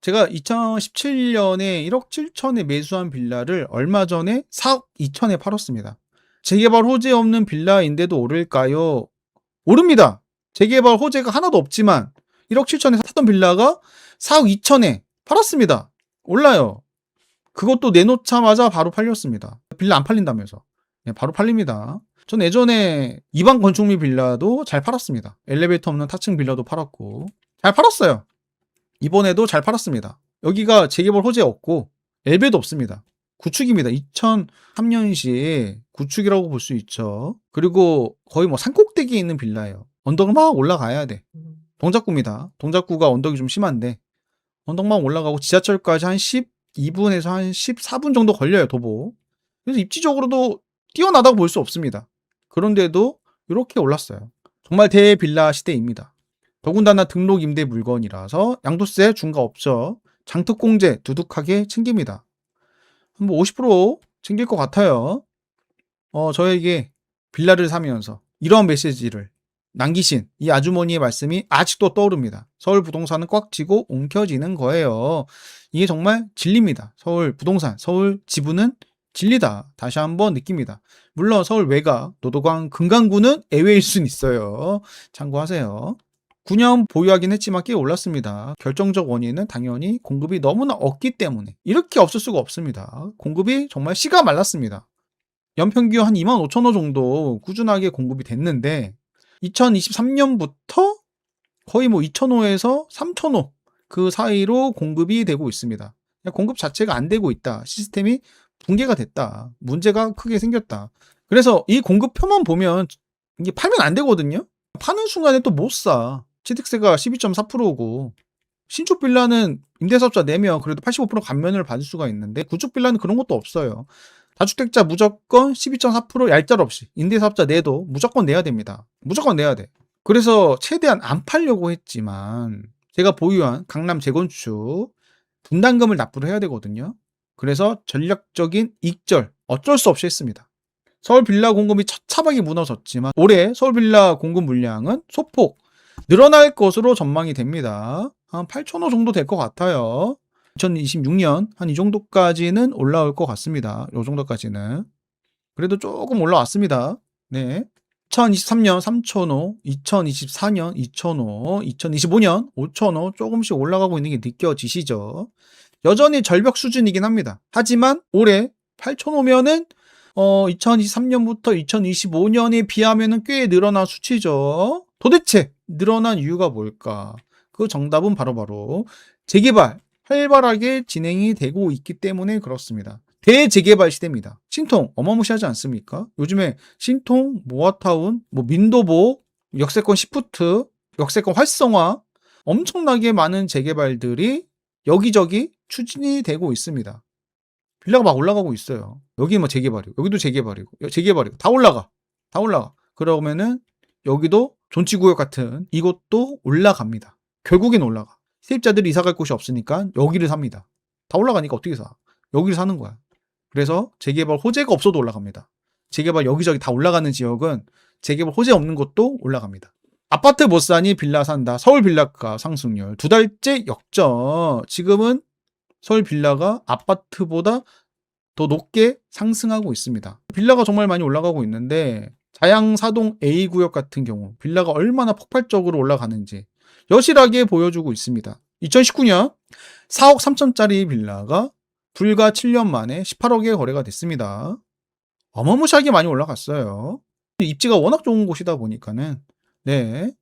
제가 2017년에 1억 7천에 매수한 빌라를 얼마 전에 4억 2천에 팔았습니다. 재개발 호재 없는 빌라인데도 오를까요? 오릅니다. 재개발 호재가 하나도 없지만 1억 7천에 샀던 빌라가 4억 2천에 팔았습니다. 올라요. 그것도 내놓자마자 바로 팔렸습니다. 빌라 안 팔린다면서. 네, 바로 팔립니다. 전 예전에 이방 건축물 빌라도 잘 팔았습니다. 엘리베이터 없는 타층 빌라도 팔았고 잘 팔았어요. 이번에도 잘 팔았습니다. 여기가 재개발 호재 없고 엘베도 없습니다. 구축입니다. 2003년식 구축이라고 볼 수 있죠. 그리고 거의 뭐 산꼭대기에 있는 빌라예요. 언덕을 막 올라가야 돼. 동작구입니다. 동작구가 언덕이 좀 심한데 언덕만 올라가고 지하철까지 한 12분에서 한 14분 정도 걸려요. 도보. 그래서 입지적으로도 뛰어나다고 볼 수 없습니다. 그런데도 이렇게 올랐어요. 정말 대빌라 시대입니다. 더군다나 등록 임대 물건이라서 양도세 중과 없죠. 장특공제 두둑하게 챙깁니다. 뭐 50% 챙길 것 같아요. 저에게 빌라를 사면서 이런 메시지를 남기신 이 아주머니의 말씀이 아직도 떠오릅니다. 서울 부동산은 꽉 쥐고 옮겨지는 거예요. 이게 정말 진리입니다. 서울 부동산, 서울 지분은 진리다. 다시 한번 느낍니다. 물론 서울 외곽, 노도강, 금강구는 예외일 수는 있어요. 참고하세요. 9년 보유하긴 했지만 꽤 올랐습니다. 결정적 원인은 당연히 공급이 너무나 없기 때문에 이렇게 없을 수가 없습니다. 공급이 정말 씨가 말랐습니다. 연평균 한 25,000호 정도 꾸준하게 공급이 됐는데 2023년부터 거의 뭐 2,000호에서 3,000호 그 사이로 공급이 되고 있습니다. 공급 자체가 안 되고 있다. 시스템이 붕괴가 됐다. 문제가 크게 생겼다. 그래서 이 공급표만 보면 이게 팔면 안 되거든요. 파는 순간에 또 못 사. 취득세가 12.4%고 신축 빌라는 임대사업자 내면 그래도 85% 감면을 받을 수가 있는데 구축 빌라는 그런 것도 없어요. 다주택자 무조건 12.4% 얄짤 없이 임대사업자 내도 무조건 내야 됩니다. 무조건 내야 돼. 그래서 최대한 안 팔려고 했지만 제가 보유한 강남 재건축 분담금을 납부를 해야 되거든요. 그래서 전략적인 익절 어쩔 수 없이 했습니다. 서울 빌라 공급이 처참하게 무너졌지만 올해 서울 빌라 공급 물량은 소폭 늘어날 것으로 전망이 됩니다. 한 8,000호 정도 될 것 같아요. 2026년 한 이 정도까지는 올라올 것 같습니다. 이 정도까지는. 그래도 조금 올라왔습니다. 네. 2023년 3,000호, 2024년 2,000호, 2025년 5,000호 조금씩 올라가고 있는 게 느껴지시죠? 여전히 절벽 수준이긴 합니다. 하지만 올해 8,000호면은 2023년부터 2025년에 비하면은 꽤 늘어난 수치죠. 도대체 늘어난 이유가 뭘까? 그 정답은 바로 재개발 활발하게 진행이 되고 있기 때문에 그렇습니다. 대재개발 시대입니다. 신통 어마무시하지 않습니까? 요즘에 신통, 모아타운, 민도보, 역세권 시프트, 역세권 활성화 엄청나게 많은 재개발들이 여기저기 추진이 되고 있습니다. 빌라가 막 올라가고 있어요. 여기 뭐 재개발이고 여기도 재개발이고 다 올라가. 그러면은 여기도 존치구역 같은 이것도 올라갑니다. 결국엔 올라가. 세입자들이 이사갈 곳이 없으니까 여기를 삽니다. 다 올라가니까 어떻게 사? 여기를 사는 거야. 그래서 재개발 호재가 없어도 올라갑니다. 재개발 여기저기 다 올라가는 지역은 재개발 호재 없는 곳도 올라갑니다. 아파트 못 사니 빌라 산다. 서울 빌라가 상승률 2달째 역전. 지금은 서울 빌라가 아파트보다 더 높게 상승하고 있습니다. 빌라가 정말 많이 올라가고 있는데 자양사동 A구역 같은 경우 빌라가 얼마나 폭발적으로 올라가는지 여실하게 보여주고 있습니다. 2019년 4억 3천짜리 빌라가 불과 7년 만에 18억에 거래가 됐습니다. 어마무시하게 많이 올라갔어요. 입지가 워낙 좋은 곳이다 보니까는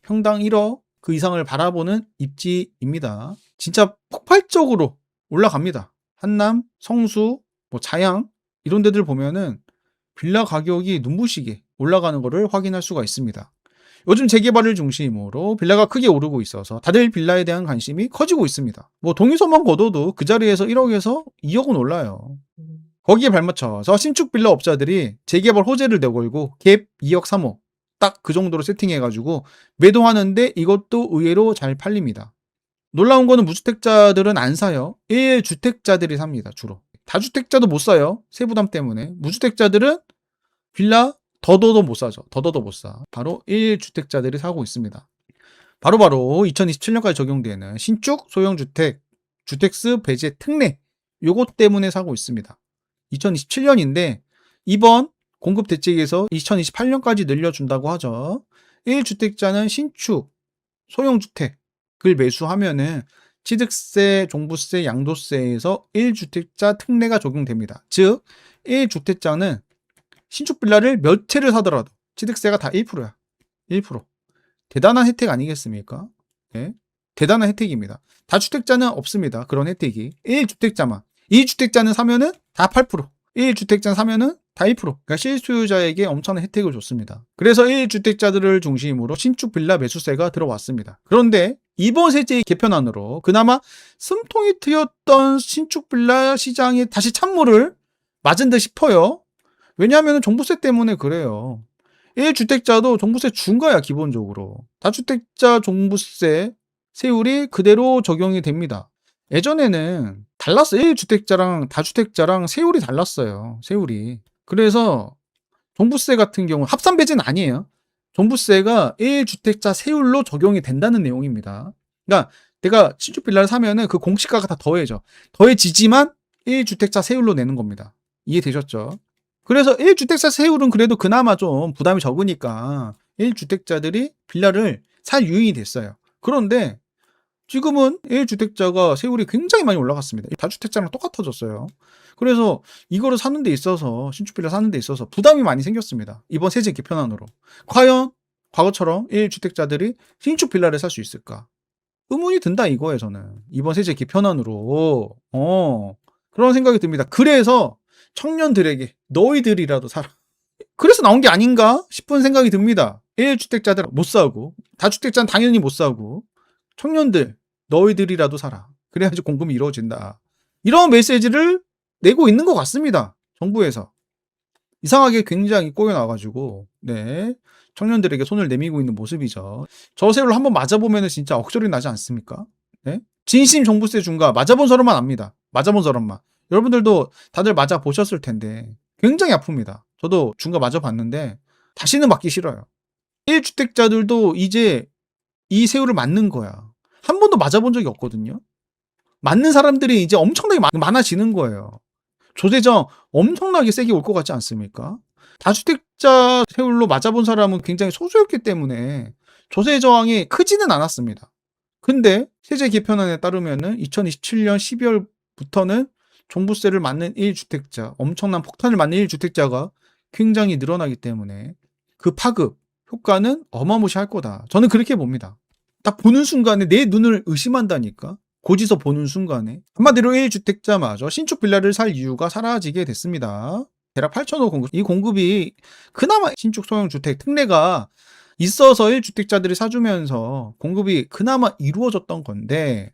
평당 1억 그 이상을 바라보는 입지입니다. 진짜 폭발적으로 올라갑니다. 한남, 성수, 자양 이런 데들 보면은 빌라 가격이 눈부시게 올라가는 것을 확인할 수가 있습니다. 요즘 재개발을 중심으로 빌라가 크게 오르고 있어서 다들 빌라에 대한 관심이 커지고 있습니다. 동의서만 걷어도 그 자리에서 1억에서 2억은 올라요. 거기에 발맞춰서 신축 빌라 업자들이 재개발 호재를 내걸고 갭 2억 3억 딱 그 정도로 세팅해가지고 매도하는데 이것도 의외로 잘 팔립니다. 놀라운 거는 무주택자들은 안 사요. 1주택자들이 삽니다. 주로. 다주택자도 못 사요. 세부담 때문에. 무주택자들은 빌라 더더더 못 사죠. 더더더 못 사. 바로 1주택자들이 사고 있습니다. 바로 2027년까지 적용되는 신축 소형주택 주택수 배제 특례 요것 때문에 사고 있습니다. 2027년인데 이번 공급 대책에서 2028년까지 늘려준다고 하죠. 1주택자는 신축, 소형주택을 매수하면은 취득세, 종부세, 양도세에서 1주택자 특례가 적용됩니다. 즉 1주택자는 신축 빌라를 몇 채를 사더라도 취득세가 다 1%야. 1%. 대단한 혜택 아니겠습니까? 네. 대단한 혜택입니다. 다주택자는 없습니다. 그런 혜택이. 1주택자만. 2주택자는 사면은 다 8%. 1주택자 사면은 다 1%. 그러니까 실소유자에게 엄청난 혜택을 줬습니다. 그래서 1주택자들을 중심으로 신축 빌라 매수세가 들어왔습니다. 그런데 이번 세제 개편안으로 그나마 숨통이 트였던 신축 빌라 시장에 다시 찬물을 맞은 듯 싶어요. 왜냐하면 종부세 때문에 그래요. 1주택자도 종부세 준 거야, 기본적으로. 다주택자 종부세 세율이 그대로 적용이 됩니다. 예전에는 달랐어요. 1주택자랑 다주택자랑 세율이 달랐어요. 세율이. 그래서 종부세 같은 경우 합산 배제는 아니에요. 종부세가 1주택자 세율로 적용이 된다는 내용입니다. 그러니까 내가 신축 빌라를 사면은 그 공시가가 다 더해져. 더해지지만 1주택자 세율로 내는 겁니다. 이해되셨죠? 그래서 1주택자 세율은 그래도 그나마 좀 부담이 적으니까 1주택자들이 빌라를 살 유인이 됐어요. 그런데 지금은 1주택자가 세율이 굉장히 많이 올라갔습니다. 다주택자랑 똑같아졌어요. 그래서 이거를 사는 데 있어서 신축 빌라 사는 데 있어서 부담이 많이 생겼습니다. 이번 세제 개편안으로. 과연 과거처럼 1주택자들이 신축 빌라를 살 수 있을까? 의문이 든다 이거예요, 저는. 이번 세제 개편안으로. 그런 생각이 듭니다. 그래서 청년들에게 너희들이라도 살아. 그래서 나온 게 아닌가 싶은 생각이 듭니다. 1주택자들 못 사고, 다주택자는 당연히 못 사고, 청년들 너희들이라도 살아. 그래야지 공급이 이루어진다. 이런 메시지를 내고 있는 것 같습니다. 정부에서. 이상하게 굉장히 꼬여나가지고 네, 청년들에게 손을 내밀고 있는 모습이죠. 저 세율을 한번 맞아보면 진짜 억소리 나지 않습니까? 네? 진심 종부세 중과 맞아본 사람만 압니다. 맞아본 사람만. 여러분들도 다들 맞아보셨을 텐데 굉장히 아픕니다. 저도 중과 맞아봤는데 다시는 맞기 싫어요. 1주택자들도 이제 이 세율을 맞는 거야. 한 번도 맞아본 적이 없거든요. 맞는 사람들이 이제 엄청나게 많아지는 거예요. 조세정 엄청나게 세게 올 것 같지 않습니까? 다주택자 세율로 맞아본 사람은 굉장히 소수였기 때문에 조세 저항이 크지는 않았습니다. 근데 세제 개편안에 따르면은 2027년 12월부터는 종부세를 맞는 1주택자, 엄청난 폭탄을 맞는 1주택자가 굉장히 늘어나기 때문에 그 파급 효과는 어마무시할 거다. 저는 그렇게 봅니다. 딱 보는 순간에 내 눈을 의심한다니까. 고지서 보는 순간에. 한마디로 1주택자마저 신축 빌라를 살 이유가 사라지게 됐습니다. 대략 8,000호 공급. 이 공급이 그나마 신축 소형주택 특례가 있어서 1주택자들이 사주면서 공급이 그나마 이루어졌던 건데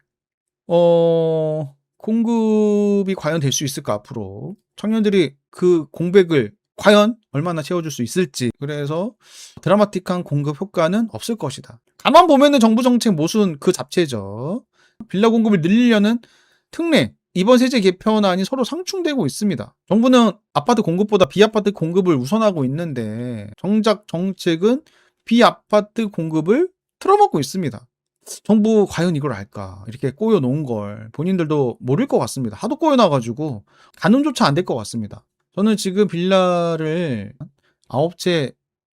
공급이 과연 될 수 있을까 앞으로. 청년들이 그 공백을 과연 얼마나 채워줄 수 있을지. 그래서 드라마틱한 공급 효과는 없을 것이다. 가만 보면은 정부 정책 모순 그 자체죠. 빌라 공급을 늘리려는 특례, 이번 세제 개편안이 서로 상충되고 있습니다. 정부는 아파트 공급보다 비아파트 공급을 우선하고 있는데 정작 정책은 비아파트 공급을 틀어막고 있습니다. 정부 과연 이걸 알까? 이렇게 꼬여놓은 걸 본인들도 모를 것 같습니다. 하도 꼬여놔가지고 가늠조차 안 될 것 같습니다. 저는 지금 빌라를 9채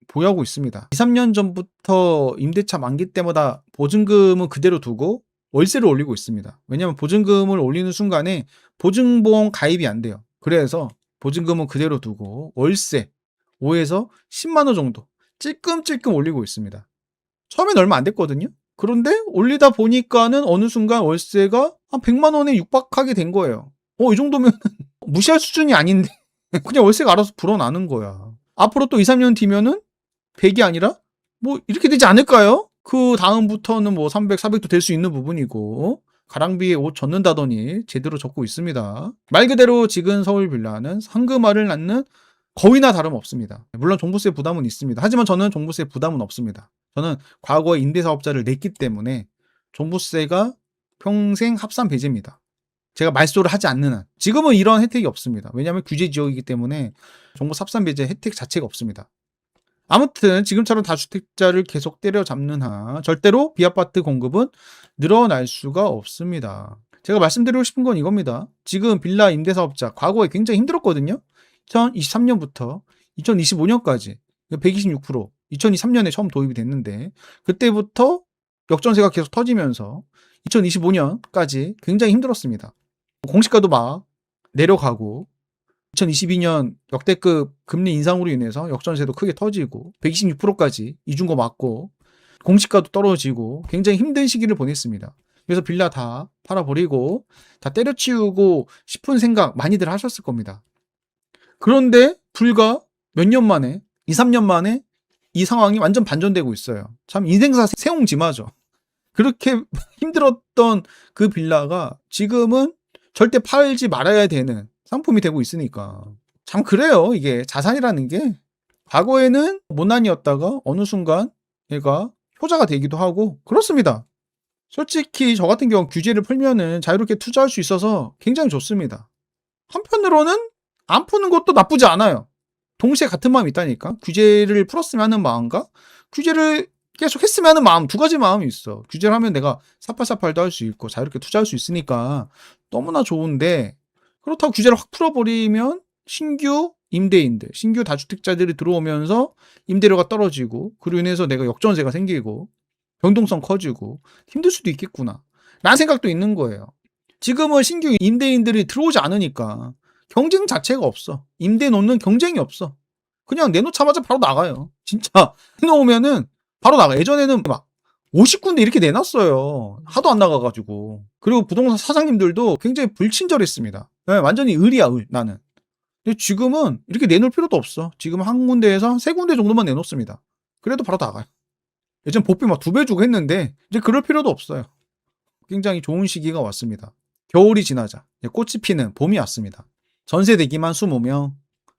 보유하고 있습니다. 2, 3년 전부터 임대차 만기 때마다 보증금은 그대로 두고 월세를 올리고 있습니다. 왜냐하면 보증금을 올리는 순간에 보증보험 가입이 안 돼요. 그래서 보증금은 그대로 두고 월세 5에서 10만 원 정도 찔끔찔끔 올리고 있습니다. 처음엔 얼마 안 됐거든요. 그런데 올리다 보니까는 어느 순간 월세가 한 100만 원에 육박하게 된 거예요. 이 정도면 무시할 수준이 아닌데 그냥 월세가 알아서 불어나는 거야. 앞으로 또 2, 3년 뒤면은 100이 아니라 뭐 이렇게 되지 않을까요? 그 다음부터는 뭐 300, 400도 될 수 있는 부분이고 가랑비에 옷 젖는다더니 제대로 젖고 있습니다. 말 그대로 지금 서울 빌라는 상금화를 낳는 거의나 다름없습니다. 물론 종부세 부담은 있습니다. 하지만 저는 종부세 부담은 없습니다. 저는 과거에 임대사업자를 냈기 때문에 종부세가 평생 합산 배제입니다. 제가 말소를 하지 않는 한. 지금은 이런 혜택이 없습니다. 왜냐하면 규제 지역이기 때문에 종부세 합산 배제 혜택 자체가 없습니다. 아무튼 지금처럼 다주택자를 계속 때려잡는 한 절대로 비아파트 공급은 늘어날 수가 없습니다. 제가 말씀드리고 싶은 건 이겁니다. 지금 빌라 임대사업자 과거에 굉장히 힘들었거든요. 2023년부터 2025년까지 126%, 2023년에 처음 도입이 됐는데 그때부터 역전세가 계속 터지면서 2025년까지 굉장히 힘들었습니다. 공시가도 막 내려가고 2022년 역대급 금리 인상으로 인해서 역전세도 크게 터지고 126%까지 이중고 맞고 공시가도 떨어지고 굉장히 힘든 시기를 보냈습니다. 그래서 빌라 다 팔아버리고 다 때려치우고 싶은 생각 많이들 하셨을 겁니다. 그런데 불과 몇 년 만에 2, 3년 만에 이 상황이 완전 반전되고 있어요. 참 인생사 세옹지마죠. 그렇게 힘들었던 그 빌라가 지금은 절대 팔지 말아야 되는 상품이 되고 있으니까. 참 그래요. 이게 자산이라는 게 과거에는 못난이었다가 어느 순간 얘가 효자가 되기도 하고 그렇습니다. 솔직히 저 같은 경우 규제를 풀면은 자유롭게 투자할 수 있어서 굉장히 좋습니다. 한편으로는 안 푸는 것도 나쁘지 않아요. 동시에 같은 마음이 있다니까. 규제를 풀었으면 하는 마음과 규제를 계속 했으면 하는 마음, 두 가지 마음이 있어. 규제를 하면 내가 사팔사팔도 할 수 있고 자유롭게 투자할 수 있으니까 너무나 좋은데 그렇다고 규제를 확 풀어버리면 신규 임대인들, 신규 다주택자들이 들어오면서 임대료가 떨어지고 그로 인해서 내가 역전세가 생기고 변동성 커지고 힘들 수도 있겠구나 라는 생각도 있는 거예요. 지금은 신규 임대인들이 들어오지 않으니까 경쟁 자체가 없어. 임대 놓는 경쟁이 없어. 그냥 내놓자마자 바로 나가요. 진짜 해놓으면은 바로 나가. 예전에는 막 50군데 이렇게 내놨어요. 하도 안 나가가지고. 그리고 부동산 사장님들도 굉장히 불친절했습니다. 네, 완전히 을이야, 을, 나는. 근데 지금은 이렇게 내놓을 필요도 없어. 지금 한 군데에서 세 군데 정도만 내놓습니다. 그래도 바로 나가요. 예전 복비 막 2배 주고 했는데 이제 그럴 필요도 없어요. 굉장히 좋은 시기가 왔습니다. 겨울이 지나자 꽃이 피는 봄이 왔습니다. 전세 대기만 20명,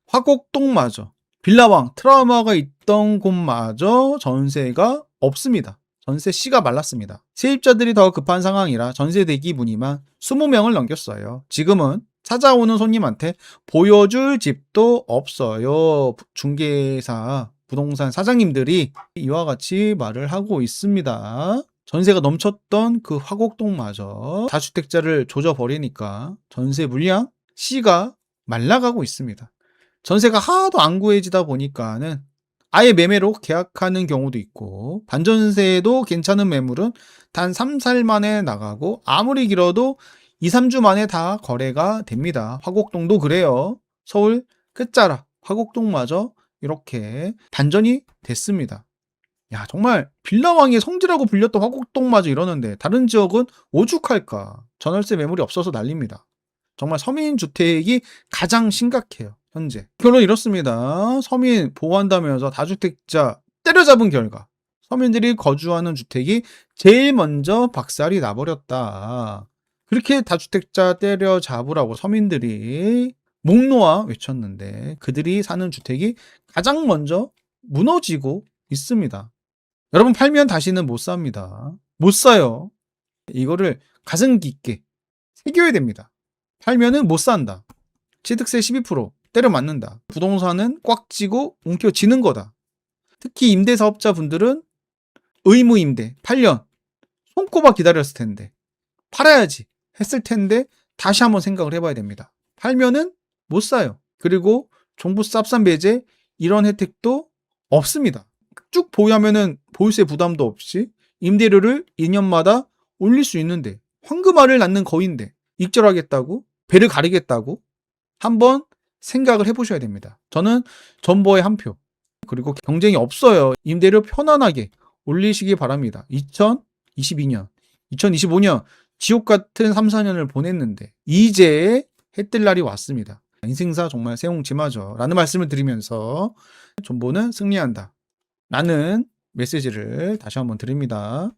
화곡동마저 빌라왕 트라우마가 있던 곳마저 전세가 없습니다. 전세 씨가 말랐습니다. 세입자들이 더 급한 상황이라 전세 대기 문의만 20명을 넘겼어요. 지금은 찾아오는 손님한테 보여줄 집도 없어요. 중개사, 부동산 사장님들이 이와 같이 말을 하고 있습니다. 전세가 넘쳤던 그 화곡동마저 다주택자를 조져버리니까 전세 물량 C가 말라가고 있습니다. 전세가 하도 안 구해지다 보니까는 아예 매매로 계약하는 경우도 있고 반전세도 괜찮은 매물은 단 3, 4일 만에 나가고 아무리 길어도 2, 3주 만에 다 거래가 됩니다. 화곡동도 그래요. 서울 끝자락 화곡동마저 이렇게 반전이 됐습니다. 야, 정말 빌라왕의 성지라고 불렸던 화곡동마저 이러는데 다른 지역은 오죽할까. 전월세 매물이 없어서 난립니다. 정말 서민주택이 가장 심각해요. 현재. 결론 이렇습니다. 서민 보호한다면서 다주택자 때려잡은 결과 서민들이 거주하는 주택이 제일 먼저 박살이 나버렸다. 그렇게 다주택자 때려잡으라고 서민들이 목 놓아 외쳤는데 그들이 사는 주택이 가장 먼저 무너지고 있습니다. 여러분 팔면 다시는 못 삽니다. 못 사요. 이거를 가슴 깊게 새겨야 됩니다. 팔면은 못 산다. 취득세 12% 때려 맞는다. 부동산은 꽉 쥐고 움켜쥐는 거다. 특히 임대사업자분들은 의무임대 8년 손꼽아 기다렸을 텐데 팔아야지 했을 텐데 다시 한번 생각을 해봐야 됩니다. 팔면은 못 사요. 그리고 정부 쌉싼 배제 이런 혜택도 없습니다. 쭉 보유하면은 보유세 부담도 없이 임대료를 2년마다 올릴 수 있는데 황금알을 낳는 거인데 익절하겠다고 배를 가리겠다고 한번 생각을 해보셔야 됩니다. 저는 전보에 한 표. 그리고 경쟁이 없어요. 임대료 편안하게 올리시기 바랍니다. 2022년, 2025년 지옥 같은 3, 4년을 보냈는데 이제 해 뜰 날이 왔습니다. 인생사 정말 세옹지마죠. 라는 말씀을 드리면서 존보는 승리한다. 라는 메시지를 다시 한번 드립니다.